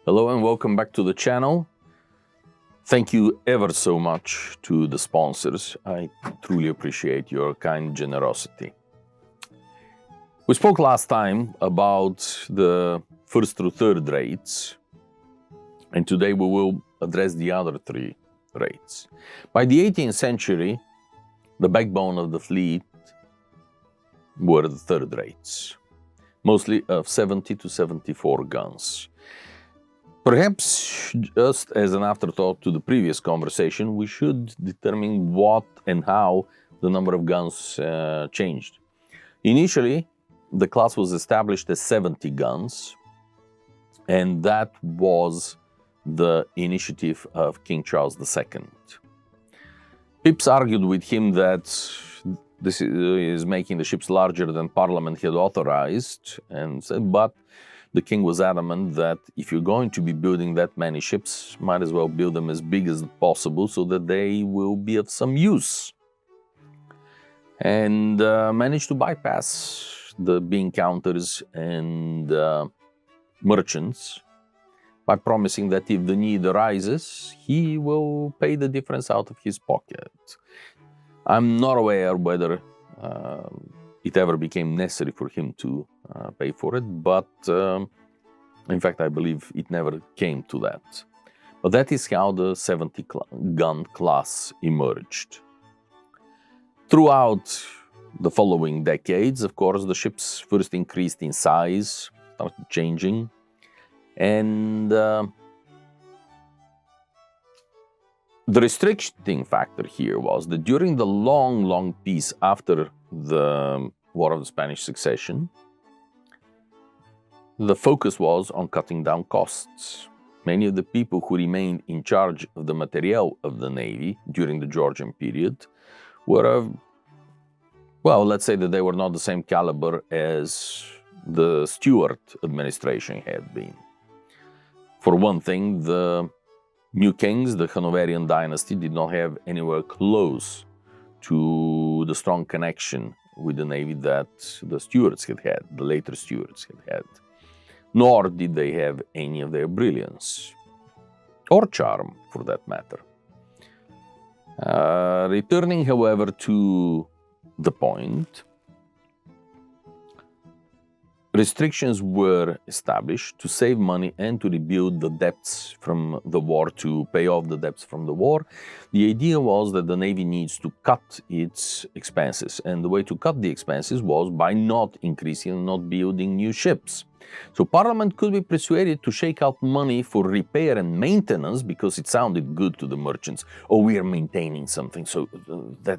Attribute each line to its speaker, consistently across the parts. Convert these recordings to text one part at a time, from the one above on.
Speaker 1: Hello and welcome back to the channel. Thank you ever so much to the sponsors. I truly appreciate your kind generosity. We spoke last time about the first through third rates, and today we will address the other three rates. By the 18th century, the backbone of the fleet were the third rates, mostly of 70 to 74 guns. Perhaps, just as an afterthought to the previous conversation, we should determine what and how the number of guns changed. Initially, the class was established as 70 guns, and that was the initiative of King Charles II. Pepys argued with him that this is making the ships larger than Parliament had authorized, and said, but the king was adamant that if you're going to be building that many ships, might as well build them as big as possible so that they will be of some use. And managed to bypass the bean counters and merchants by promising that if the need arises, he will pay the difference out of his pocket. I'm not aware whether it ever became necessary for him to pay for it, but in fact I believe it never came to that. But that is how the 70 gun class emerged. Throughout the following decades, of course, the ships first increased in size, started changing, and the restricting factor here was that during the long peace after the War of the Spanish Succession, the focus was on cutting down costs. Many of the people who remained in charge of the materiel of the Navy during the Georgian period were, well, let's say that they were not the same caliber as the Stuart administration had been. For one thing, the new kings, the Hanoverian dynasty, did not have anywhere close to the strong connection with the Navy that the Stuarts had had, the later Stuarts had had. Nor did they have any of their brilliance, or charm for that matter. Returning, however, to the point, restrictions were established to save money and to rebuild the debts from the war, to pay off the debts from the war. The idea was that the Navy needs to cut its expenses, and the way to cut the expenses was by not increasing and not building new ships. So Parliament could be persuaded to shake out money for repair and maintenance because it sounded good to the merchants. Oh, we are maintaining something, so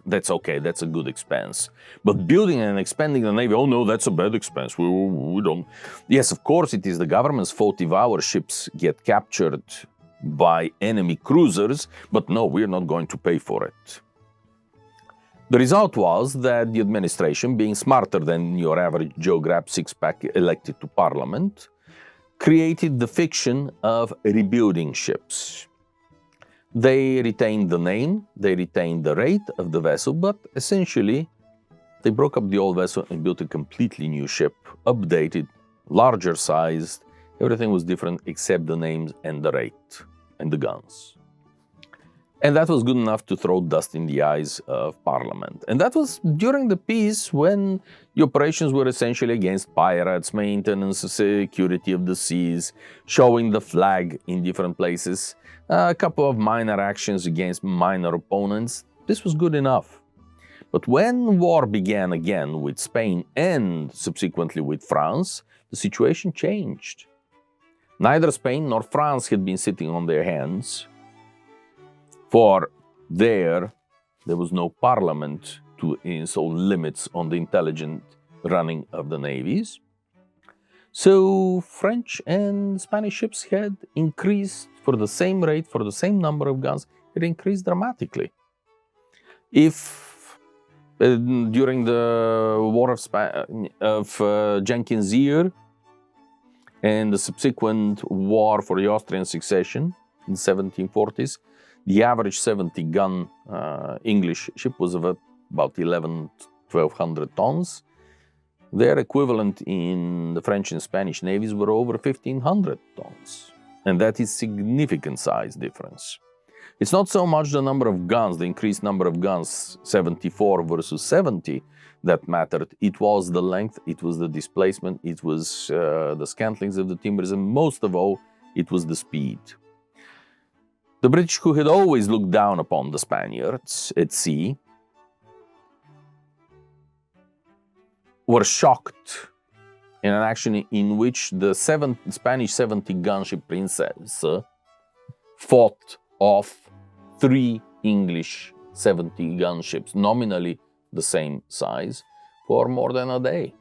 Speaker 1: that's okay, that's a good expense. But building and expanding the Navy, oh no, that's a bad expense, we don't. Yes, of course it is the government's fault if our ships get captured by enemy cruisers, but no, we're not going to pay for it. The result was that the administration, being smarter than your average Joe Grab six-pack elected to Parliament, created the fiction of rebuilding ships. They retained the name, they retained the rate of the vessel, but essentially they broke up the old vessel and built a completely new ship, updated, larger sized. Everything was different except the names and the rate and the guns. And that was good enough to throw dust in the eyes of Parliament. And that was during the peace, when the operations were essentially against pirates, maintenance, security of the seas, showing the flag in different places, a couple of minor actions against minor opponents. This was good enough. But when war began again with Spain and subsequently with France, the situation changed. Neither Spain nor France had been sitting on their hands. For there was no parliament to install limits on the intelligent running of the navies. So French and Spanish ships had increased for the same rate, for the same number of guns, it increased dramatically. If during the War of Jenkins' year and the subsequent war for the Austrian succession in the 1740s, the average 70-gun English ship was of about 1,100-1,200 tons. Their equivalent in the French and Spanish navies were over 1,500 tons. and that is significant size difference. It's not so much the number of guns, the increased number of guns, 74 versus 70, that mattered. It was the length, it was the displacement, it was the scantlings of the timbers, and most of all, it was the speed. The British, who had always looked down upon the Spaniards at sea, were shocked in an action in which the Spanish 70 gunship Princess fought off 3 English 70 gunships, nominally the same size, for more than a day.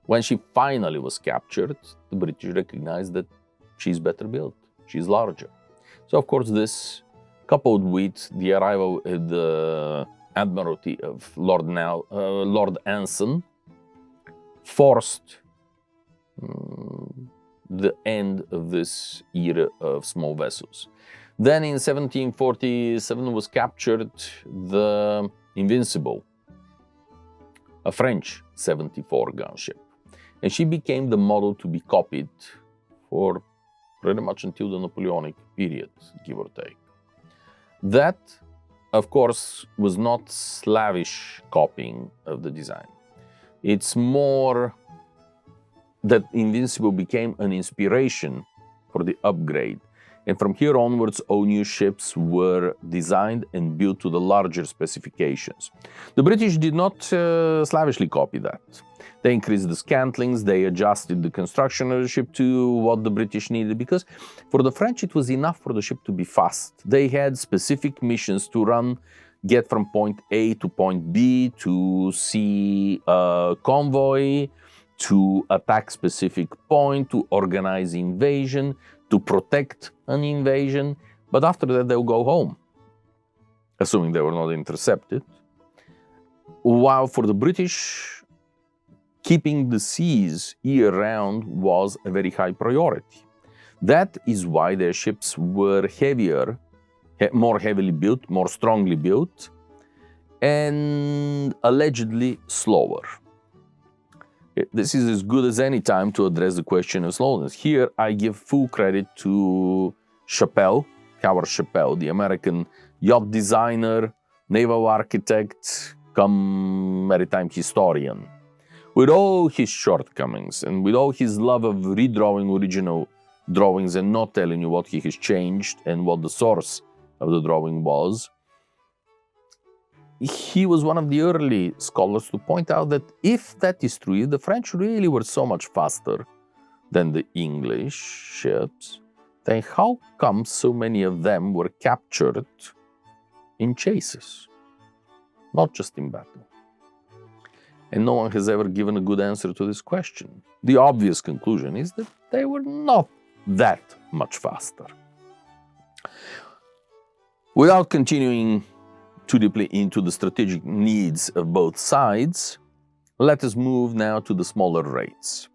Speaker 1: When she finally was captured, the British recognized that she's better built, she's larger. So of course this, coupled with the arrival at the Admiralty of Lord Anson, forced the end of this era of small vessels. Then in 1747 was captured the Invincible, a French 74 gunship, and she became the model to be copied for pretty much until the Napoleonic period, give or take. That, of course, was not slavish copying of the design. It's more that Invincible became an inspiration for the upgrade. And from here onwards, all new ships were designed and built to the larger specifications. The British did not slavishly copy that. They increased the scantlings, they adjusted the construction of the ship to what the British needed, because for the French it was enough for the ship to be fast. They had specific missions to run, get from point A to point B, to see a convoy, to attack specific point, to organize invasion, to protect an invasion, but after that they'll go home, assuming they were not intercepted. While for the British, keeping the seas year-round was a very high priority. That is why their ships were heavier, more heavily built, more strongly built, and allegedly slower. This is as good as any time to address the question of slowness. Here I give full credit to Chappell, Howard Chappell, the American yacht designer, naval architect, come maritime historian. With all his shortcomings and with all his love of redrawing original drawings and not telling you what he has changed and what the source of the drawing was, he was one of the early scholars to point out that if that is true, if the French really were so much faster than the English ships, then how come so many of them were captured in chases, not just in battle? And no one has ever given a good answer to this question. The obvious conclusion is that they were not that much faster. Without continuing too deeply into the strategic needs of both sides, let us move now to the smaller rates.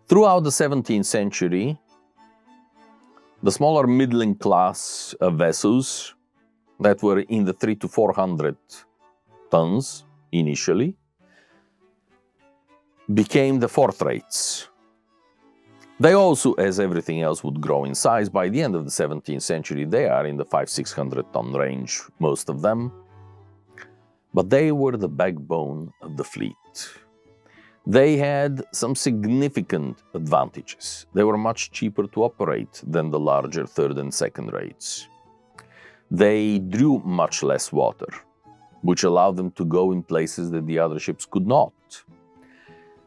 Speaker 1: Throughout the 17th century, the smaller middling class of vessels that were in the 300 to 400 tons initially became the fourth rates. They also, as everything else, would grow in size. By the end of the 17th century, they are in the 500-600 ton range, most of them. But they were the backbone of the fleet. They had some significant advantages. They were much cheaper to operate than the larger third and second rates. They drew much less water, which allowed them to go in places that the other ships could not.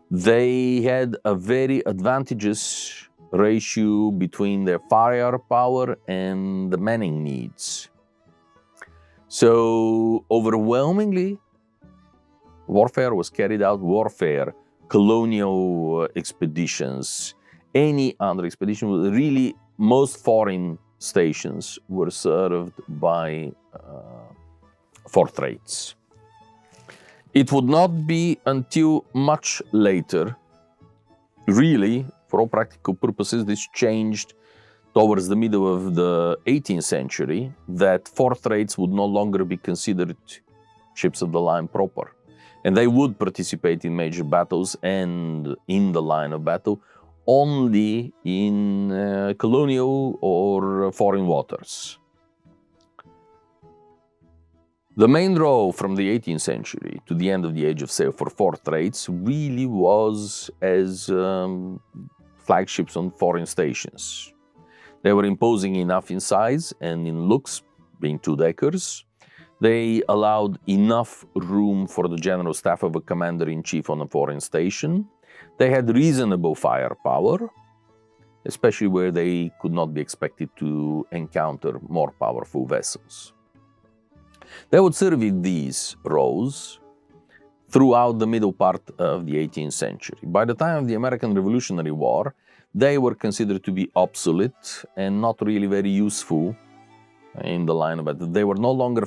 Speaker 1: They had a very advantageous ratio between their firepower and the manning needs. So overwhelmingly, warfare was carried out, colonial expeditions, any other expedition, really most foreign stations were served by fourth rates. It would not be until much later, really, for all practical purposes, this changed towards the middle of the 18th century, that fourth rates would no longer be considered ships of the line proper. And they would participate in major battles and in the line of battle only in colonial or foreign waters. The main draw from the 18th century to the end of the Age of Sail for fur trades really was as flagships on foreign stations. They were imposing enough in size and in looks, being two-deckers. They allowed enough room for the general staff of a commander-in-chief on a foreign station. They had reasonable firepower, especially where they could not be expected to encounter more powerful vessels. They would serve in these roles throughout the middle part of the 18th century. By the time of the American Revolutionary War, they were considered to be obsolete and not really very useful in the line of battle. They were no longer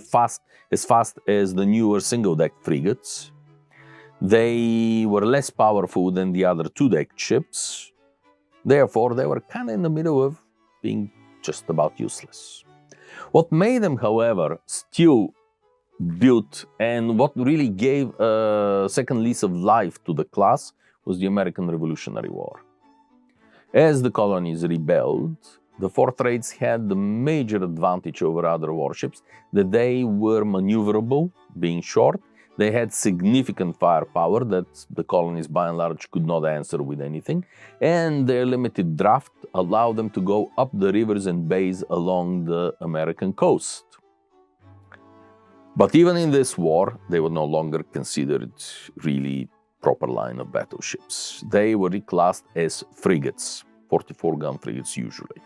Speaker 1: as fast as the newer single-deck frigates. They were less powerful than the other two-deck ships. Therefore, they were kind of in the middle of being just about useless. What made them, however, still built and what really gave a second lease of life to the class was the American Revolutionary War. As the colonies rebelled, the fur trades had the major advantage over other warships that they were maneuverable, being short. They had significant firepower that the colonies by and large could not answer with anything, and their limited draft allowed them to go up the rivers and bays along the American coast. But even in this war, they were no longer considered really proper line of battleships. They were reclassed as frigates, 44-gun frigates usually.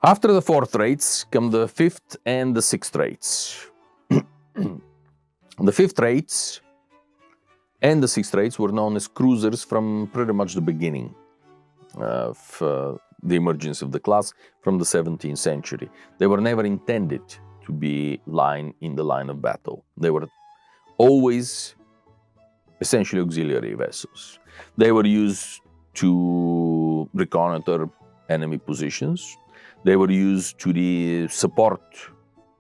Speaker 1: After the fur trades come the 5th and the 6th trades. The 5th trades and the 6th trades were known as cruisers from pretty much the beginning of the emergence of the class from the 17th century. They were never intended to be in the line of battle. They were always essentially auxiliary vessels. They were used to reconnoiter enemy positions. They were used to support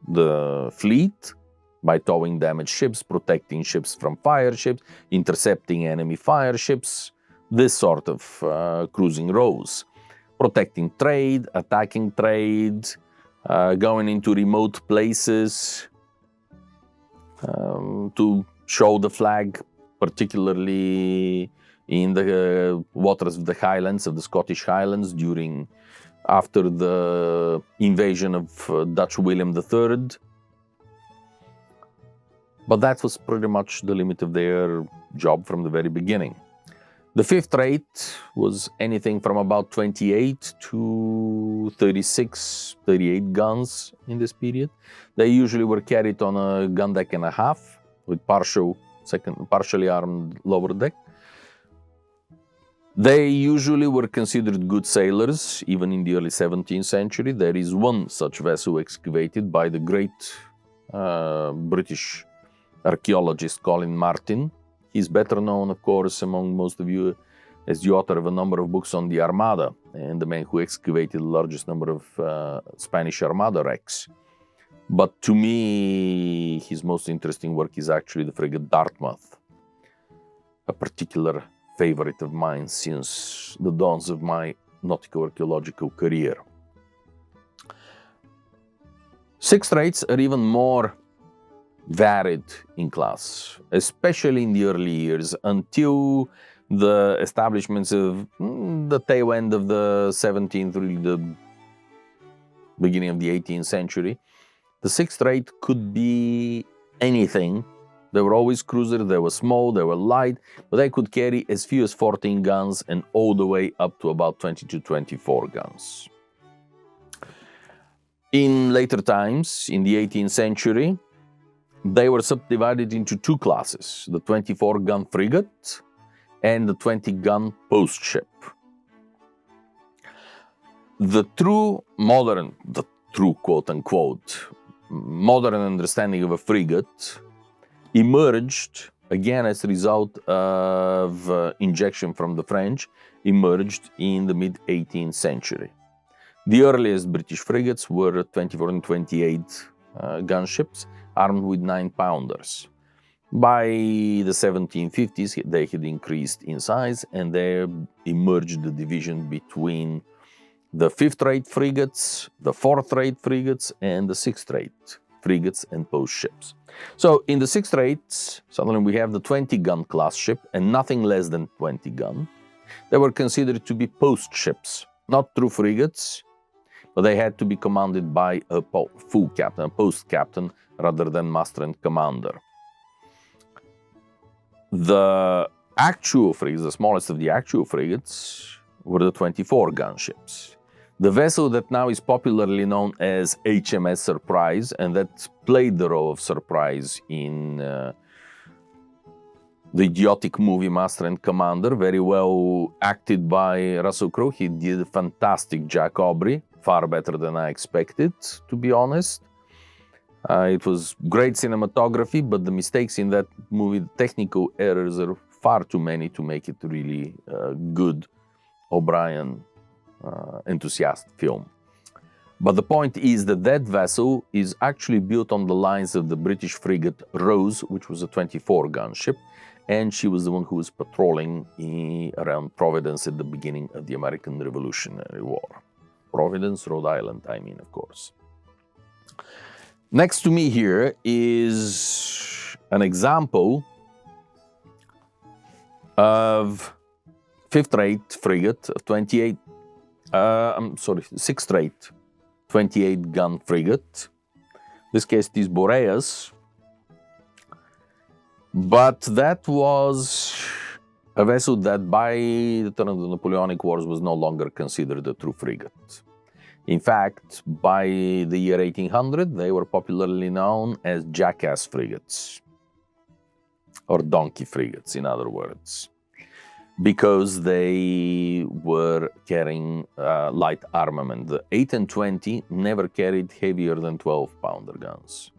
Speaker 1: the fleet by towing damaged ships, protecting ships from fire ships, intercepting enemy fire ships, this sort of cruising roles. Protecting trade, attacking trade, going into remote places to show the flag, particularly in the waters of the Highlands, of the Scottish Highlands, after the invasion of Dutch William III. But that was pretty much the limit of their job from the very beginning. The 5th rate was anything from about 28 to 36, 38 guns in this period. They usually were carried on a gun deck and a half with partially armed lower deck. They usually were considered good sailors, even in the early 17th century. There is one such vessel excavated by the great British archaeologist Colin Martin. He's better known, of course, among most of you as the author of a number of books on the Armada and the man who excavated the largest number of Spanish Armada wrecks. But to me, his most interesting work is actually the frigate Dartmouth, a particular favorite of mine since the dawns of my nautical archaeological career. 6th rates are even more varied in class, especially in the early years until the establishments of the tail end of the 17th, really the beginning of the 18th century. The 6th rate could be anything. They were always cruisers, they were small, they were light, but they could carry as few as 14 guns and all the way up to about 20 to 24 guns. In later times, in the 18th century, they were subdivided into two classes, the 24-gun frigate and the 20-gun post ship. The true quote-unquote, modern understanding of a frigate emerged, again as a result of injection from the French, emerged in the mid-18th century. The earliest British frigates were 24 and 28 gun ships, armed with 9-pounders. By the 1750s, they had increased in size, and there emerged the division between the 5th-rate frigates, the 4th-rate frigates, and the 6th-rate frigates and post ships. So in the 6th rate, suddenly we have the 20-gun class ship and nothing less than 20 gun. They were considered to be post ships, not true frigates, but they had to be commanded by a full captain, a post captain, rather than master and commander. The actual frigates, the smallest of the actual frigates, were the 24-gun ships. The vessel that now is popularly known as HMS Surprise, and that played the role of Surprise in the idiotic movie Master and Commander, very well acted by Russell Crowe. He did a fantastic Jack Aubrey, far better than I expected, to be honest. It was great cinematography, but the mistakes in that movie, the technical errors, are far too many to make it really good O'Brien enthusiast film. But the point is that that vessel is actually built on the lines of the British frigate Rose, which was a 24-gun ship, and she was the one who was patrolling around Providence at the beginning of the American Revolutionary War. Providence, Rhode Island, I mean, of course. Next to me here is an example of 5th-rate frigate of 6th-rate 28-gun frigate. In this case, it is Boreas. But that was a vessel that by the turn of the Napoleonic Wars was no longer considered a true frigate. In fact, by the year 1800, they were popularly known as jackass frigates, or donkey frigates, in other words, because they were carrying light armament. The 8 and 20 never carried heavier than 12-pounder guns.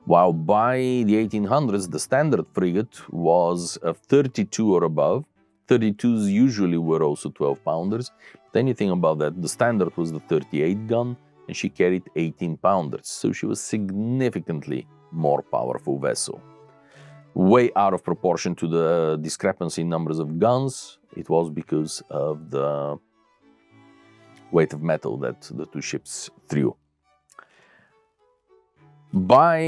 Speaker 1: While by the 1800s, the standard frigate was of 32 or above. 32s usually were also 12-pounders. But anything above that, the standard was the 38 gun, and she carried 18-pounders. So she was significantly more powerful vessel. Way out of proportion to the discrepancy in numbers of guns. It was because of the weight of metal that the two ships threw. By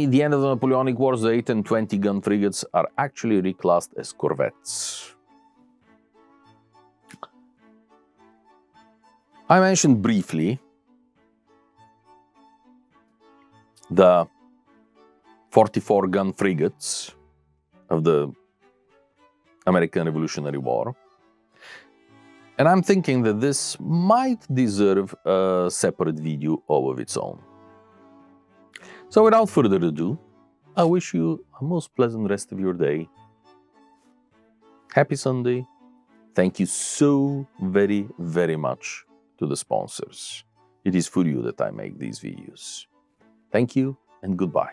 Speaker 1: the end of the Napoleonic Wars, the 8 and 20 gun frigates are actually reclassed as corvettes. I mentioned briefly the 44-gun frigates of the American Revolutionary War. And I'm thinking that this might deserve a separate video all of its own. So without further ado, I wish you a most pleasant rest of your day. Happy Sunday. Thank you so very, very much to the sponsors. It is for you that I make these videos. Thank you and goodbye.